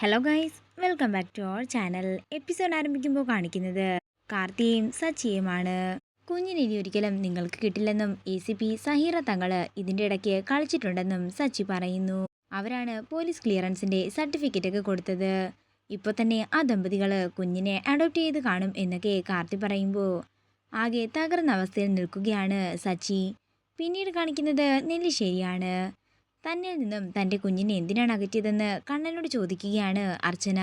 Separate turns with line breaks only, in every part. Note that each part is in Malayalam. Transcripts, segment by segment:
Hello guys, welcome back to our channel. Episode ആരംഭിക്കുമ്പോൾ കാണിക്കുന്നത് കാർത്തിയും സച്ചിയുമാണ്. കുഞ്ഞിനെ ഇനി ഒരിക്കലും നിങ്ങൾക്ക് കിട്ടില്ലെന്നും ACP സഹീറ തങ്ങള് ഇതിൻ്റെ ഇടയ്ക്ക് കളിച്ചിട്ടുണ്ടെന്നും സച്ചി പറയുന്നു. അവരാണ് പോലീസ് ക്ലിയറൻസിൻ്റെ സർട്ടിഫിക്കറ്റ് ഒക്കെ കൊടുത്തത്. ഇപ്പോൾ തന്നെ ആ ദമ്പതികള് കുഞ്ഞിനെ അഡോപ്റ്റ് ചെയ്ത് കാണും എന്നൊക്കെ കാർത്തി പറയുമ്പോൾ ആകെ തകർന്ന അവസ്ഥയിൽ നിൽക്കുകയാണ് സച്ചി. പിന്നീട് കാണിക്കുന്നത് നെല്ലിശ്ശേരിയാണ്. തന്നിൽ നിന്നും തൻ്റെ കുഞ്ഞിനെ എന്തിനാണ് അകറ്റിയതെന്ന് കണ്ണനോട് ചോദിക്കുകയാണ് അർച്ചന.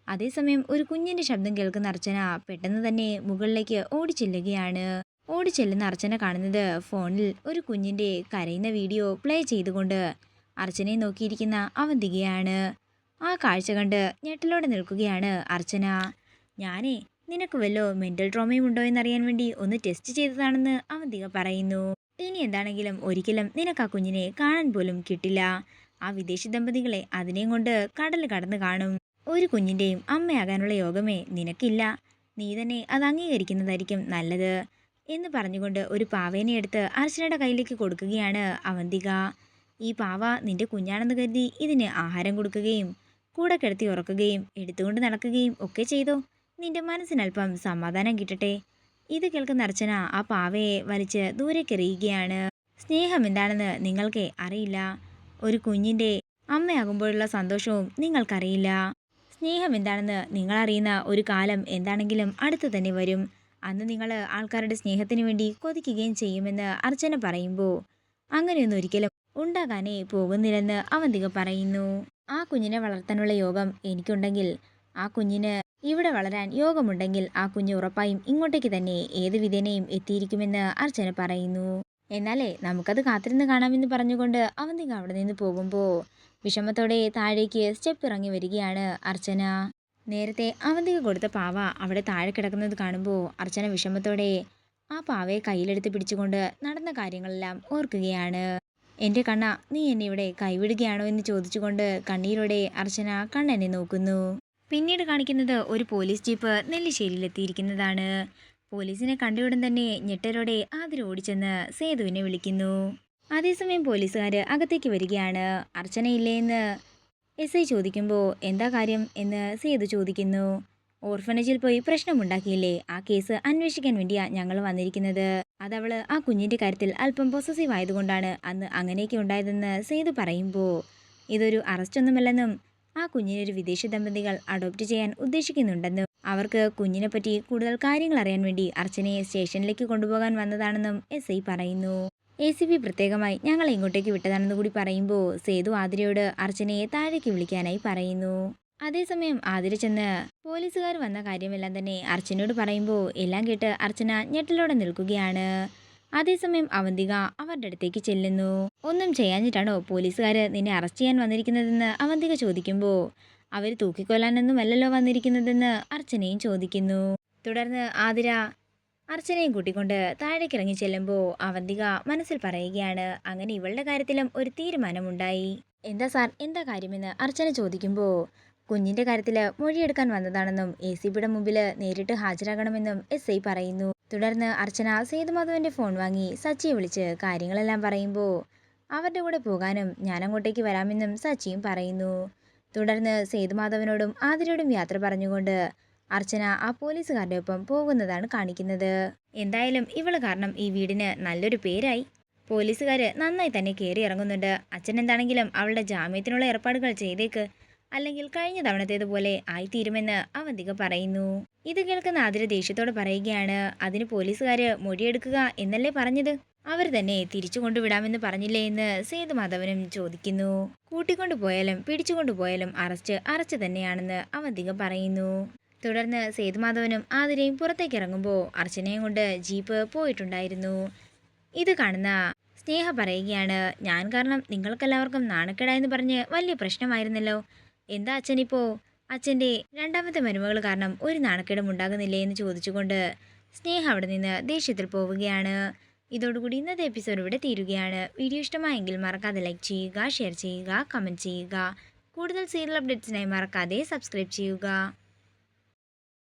അതേസമയം ഒരു കുഞ്ഞിൻ്റെ ശബ്ദം കേൾക്കുന്ന അർച്ചന പെട്ടെന്ന് തന്നെ മുകളിലേക്ക് ഓടിച്ചെല്ലുകയാണ്. ഓടിച്ചെല്ലുന്ന അർച്ചന കാണുന്നത് ഫോണിൽ ഒരു കുഞ്ഞിൻ്റെ കരയുന്ന വീഡിയോ പ്ലേ ചെയ്തുകൊണ്ട് അർച്ചനയെ നോക്കിയിരിക്കുന്ന അവന്തികയാണ്. ആ കാഴ്ച കണ്ട് ഞെട്ടലോടെ നിൽക്കുകയാണ് അർച്ചന. ഞാനേ നിനക്ക് വല്ലോ മെൻ്റൽ ട്രോമയും ഉണ്ടോ എന്നറിയാൻ വേണ്ടി ഒന്ന് ടെസ്റ്റ് ചെയ്തതാണെന്ന് അവന്തിക പറയുന്നു. ഇനി എന്താണെങ്കിലും ഒരിക്കലും നിനക്ക് ആ കുഞ്ഞിനെ കാണാൻ പോലും കിട്ടില്ല. ആ വിദേശി ദമ്പതികളെ അതിനെയും കൊണ്ട് കടൽ കടന്ന് കാണും. ഒരു കുഞ്ഞിൻ്റെയും അമ്മയാകാനുള്ള യോഗമേ നിനക്കില്ല. നീ തന്നെ അത് അംഗീകരിക്കുന്നതായിരിക്കും നല്ലത് എന്ന് പറഞ്ഞുകൊണ്ട് ഒരു പാവേനെ എടുത്ത് അർച്ചനയുടെ കയ്യിലേക്ക് കൊടുക്കുകയാണ് അവന്തിക. ഈ പാവ നിന്റെ കുഞ്ഞാണെന്ന് കരുതി ഇതിന് ആഹാരം കൊടുക്കുകയും കൂടെ കിടത്തി ഉറക്കുകയും എടുത്തുകൊണ്ട് നടക്കുകയും ഒക്കെ ചെയ്തോ. നിന്റെ മനസ്സിനല്പം സമാധാനം കിട്ടട്ടെ. ഇത് കേൾക്കുന്ന അർച്ചന ആ പാവയെ വലിച്ച് ദൂരേക്കെറിയുകയാണ്. സ്നേഹം എന്താണെന്ന് നിങ്ങൾക്ക് അറിയില്ല. ഒരു കുഞ്ഞിൻ്റെ അമ്മയാകുമ്പോഴുള്ള സന്തോഷവും നിങ്ങൾക്കറിയില്ല. സ്നേഹം എന്താണെന്ന് നിങ്ങളറിയുന്ന ഒരു കാലം എന്താണെങ്കിലും അടുത്തു തന്നെ വരും. അന്ന് നിങ്ങൾ ആൾക്കാരുടെ സ്നേഹത്തിന് വേണ്ടി കൊതിക്കുകയും ചെയ്യുമെന്ന് അർച്ചന പറയുമ്പോൾ അങ്ങനെയൊന്നും ഒരിക്കലും ഉണ്ടാകാനേ പോകുന്നില്ലെന്ന് അവന്തിക പറയുന്നു. ആ കുഞ്ഞിനെ വളർത്താനുള്ള യോഗം എനിക്കുണ്ടെങ്കിൽ, ആ കുഞ്ഞിന് ഇവിടെ വളരാൻ യോഗമുണ്ടെങ്കിൽ ആ കുഞ്ഞ് ഉറപ്പായും ഇങ്ങോട്ടേക്ക് തന്നെ ഏത് വിധേനയും എത്തിയിരിക്കുമെന്ന് അർച്ചന പറയുന്നു. എന്നാലേ നമുക്കത് കാത്തിരുന്ന് കാണാമെന്ന് പറഞ്ഞുകൊണ്ട് അവന്തിക അവിടെ നിന്ന് പോകുമ്പോൾ വിഷമത്തോടെ താഴേക്ക് സ്റ്റെപ്പ് ഇറങ്ങി വരികയാണ് അർച്ചന. നേരത്തെ അവന്തിക കൊടുത്ത പാവ അവിടെ താഴെ കിടക്കുന്നത് കാണുമ്പോൾ അർച്ചന വിഷമത്തോടെ ആ പാവയെ കയ്യിലെടുത്ത് പിടിച്ചുകൊണ്ട് നടന്ന കാര്യങ്ങളെല്ലാം ഓർക്കുകയാണ്. എൻ്റെ കണ്ണ, നീ എന്നെ ഇവിടെ കൈവിടുകയാണോ എന്ന് ചോദിച്ചുകൊണ്ട് കണ്ണീരോടെ അർച്ചന കണ്ണനെ നോക്കുന്നു. പിന്നീട് കാണിക്കുന്നത് ഒരു പോലീസ് ജീപ്പ് നെല്ലിശ്ശേരിയിലെത്തിയിരിക്കുന്നതാണ്. പോലീസിനെ കണ്ടയുടൻ തന്നെ ഞെട്ടലോടെ ആതിര ഓടിച്ചെന്ന് സേതുവിനെ വിളിക്കുന്നു. അതേസമയം പോലീസുകാർ അകത്തേക്ക് വരികയാണ്. അർച്ചനയില്ലേ എന്ന് SI ചോദിക്കുമ്പോൾ എന്താ കാര്യം എന്ന് സേതു ചോദിക്കുന്നു. ഓർഫനേജിൽ പോയി പ്രശ്നമുണ്ടാക്കിയില്ലേ, ആ കേസ് അന്വേഷിക്കാൻ വേണ്ടിയാ ഞങ്ങൾ വന്നിരിക്കുന്നത്. അതവള് ആ കുഞ്ഞിൻ്റെ കാര്യത്തിൽ അല്പം പൊസസീവ് ആയതുകൊണ്ടാണ് അന്ന് അങ്ങനെയൊക്കെ ഉണ്ടായതെന്ന് സേതു പറയുമ്പോൾ ഇതൊരു അറസ്റ്റൊന്നുമല്ലെന്നും ആ കുഞ്ഞിനൊരു വിദേശ ദമ്പതികൾ അഡോപ്റ്റ് ചെയ്യാൻ ഉദ്ദേശിക്കുന്നുണ്ടെന്നും അവർക്ക് കുഞ്ഞിനെ പറ്റി കൂടുതൽ കാര്യങ്ങൾ അറിയാൻ വേണ്ടി അർച്ചനയെ സ്റ്റേഷനിലേക്ക് കൊണ്ടുപോകാൻ വന്നതാണെന്നും SI പറയുന്നു. ACP പ്രത്യേകമായി ഞങ്ങളെ ഇങ്ങോട്ടേക്ക് വിട്ടതാണെന്ന് കൂടി പറയുമ്പോൾ സേതു ആതിരയോട് അർച്ചനയെ താഴേക്ക് വിളിക്കാനായി പറയുന്നു. അതേസമയം ആതിര ചെന്ന് പോലീസുകാർ വന്ന കാര്യമെല്ലാം തന്നെ അർച്ചനയോട് പറയുമ്പോൾ എല്ലാം കേട്ട് അർച്ചന ഞെട്ടലോടെ നിൽക്കുകയാണ്. അതേസമയം അവന്തിക അവരുടെ അടുത്തേക്ക് ചെല്ലുന്നു. ഒന്നും ചെയ്യാഞ്ഞിട്ടാണോ പോലീസുകാർ നിന്നെ അറസ്റ്റ് ചെയ്യാൻ വന്നിരിക്കുന്നതെന്ന് അവന്തിക ചോദിക്കുമ്പോൾ അവർ തൂക്കിക്കൊല്ലാനൊന്നുമല്ലല്ലോ വന്നിരിക്കുന്നതെന്ന് അർച്ചനയും ചോദിക്കുന്നു. തുടർന്ന് ആതിര അർച്ചനയും കൂട്ടിക്കൊണ്ട് താഴേക്കിറങ്ങി ചെല്ലുമ്പോൾ അവന്തിക മനസ്സിൽ പറയുകയാണ്, അങ്ങനെ ഇവളുടെ കാര്യത്തിലും ഒരു തീരുമാനമുണ്ടായി. എന്താ സാർ, എന്താ കാര്യമെന്ന് അർച്ചന ചോദിക്കുമ്പോൾ കുഞ്ഞിൻ്റെ കാര്യത്തിൽ മൊഴിയെടുക്കാൻ വന്നതാണെന്നും ACPയുടെ മുമ്പിൽ നേരിട്ട് ഹാജരാകണമെന്നും SI പറയുന്നു. തുടർന്ന് അർച്ചന സേതുമാധവൻ്റെ ഫോൺ വാങ്ങി സച്ചിയെ വിളിച്ച് കാര്യങ്ങളെല്ലാം പറയുമ്പോൾ അവരുടെ കൂടെ പോകാനും ഞാൻ അങ്ങോട്ടേക്ക് വരാമെന്നും സച്ചിയും പറയുന്നു. തുടർന്ന് സേതുമാധവനോടും ആതിരയോടും യാത്ര പറഞ്ഞുകൊണ്ട് അർച്ചന ആ പോലീസുകാരുടെ ഒപ്പം പോകുന്നതാണ് കാണിക്കുന്നത്. എന്തായാലും ഇവള് കാരണം ഈ വീടിന് നല്ലൊരു പേരായി. പോലീസുകാർ നന്നായി തന്നെ കയറി ഇറങ്ങുന്നുണ്ട്. അച്ഛൻ എന്താണെങ്കിലും അവളുടെ ജാമ്യത്തിനുള്ള ഏർപ്പാടുകൾ ചെയ്തേക്ക്, അല്ലെങ്കിൽ കഴിഞ്ഞ തവണത്തേതുപോലെ ആയിത്തീരുമെന്ന് അവന്തിക പറയുന്നു. ഇത് കേൾക്കുന്ന ആതിര ദേഷ്യത്തോടെ പറയുകയാണ്, അതിന് പോലീസുകാർ മൊഴിയെടുക്കുക എന്നല്ലേ പറഞ്ഞത്? അവർ തന്നെ തിരിച്ചു കൊണ്ടുവിടാമെന്ന് പറഞ്ഞില്ലേ എന്ന് സേതുമാധവനും ചോദിക്കുന്നു. കൂട്ടിക്കൊണ്ടുപോയാലും പിടിച്ചുകൊണ്ടുപോയാലും അറസ്റ്റ് തന്നെയാണെന്ന് അവന്തിക പറയുന്നു. തുടർന്ന് സേതുമാധവനും ആതിരയും പുറത്തേക്ക് ഇറങ്ങുമ്പോൾ അർച്ചനയും കൊണ്ട് ജീപ്പ് പോയിട്ടുണ്ടായിരുന്നു. ഇത് കാണുന്ന സ്നേഹ പറയുകയാണ്, ഞാൻ കാരണം നിങ്ങൾക്കെല്ലാവർക്കും നാണക്കേടായെന്ന് പറഞ്ഞ് വലിയ പ്രശ്നമായിരുന്നല്ലോ. എന്താ അച്ഛനിപ്പോൾ അച്ഛൻ്റെ രണ്ടാമത്തെ മരുമകൾ കാരണം ഒരു നാണക്കേടും ഉണ്ടാകുന്നില്ലേ എന്ന് ചോദിച്ചുകൊണ്ട് സ്നേഹ അവിടെ നിന്ന് ദേഷ്യത്തിൽ പോവുകയാണ്. ഇതോടുകൂടി ഇന്നത്തെ എപ്പിസോഡ് ഇവിടെ തീരുകയാണ്. വീഡിയോ ഇഷ്ടമായെങ്കിൽ മറക്കാതെ ലൈക്ക് ചെയ്യുക, ഷെയർ ചെയ്യുക, കമൻറ്റ് ചെയ്യുക. കൂടുതൽ സീരിയൽ അപ്ഡേറ്റ്സിനായി മറക്കാതെ സബ്സ്ക്രൈബ് ചെയ്യുക.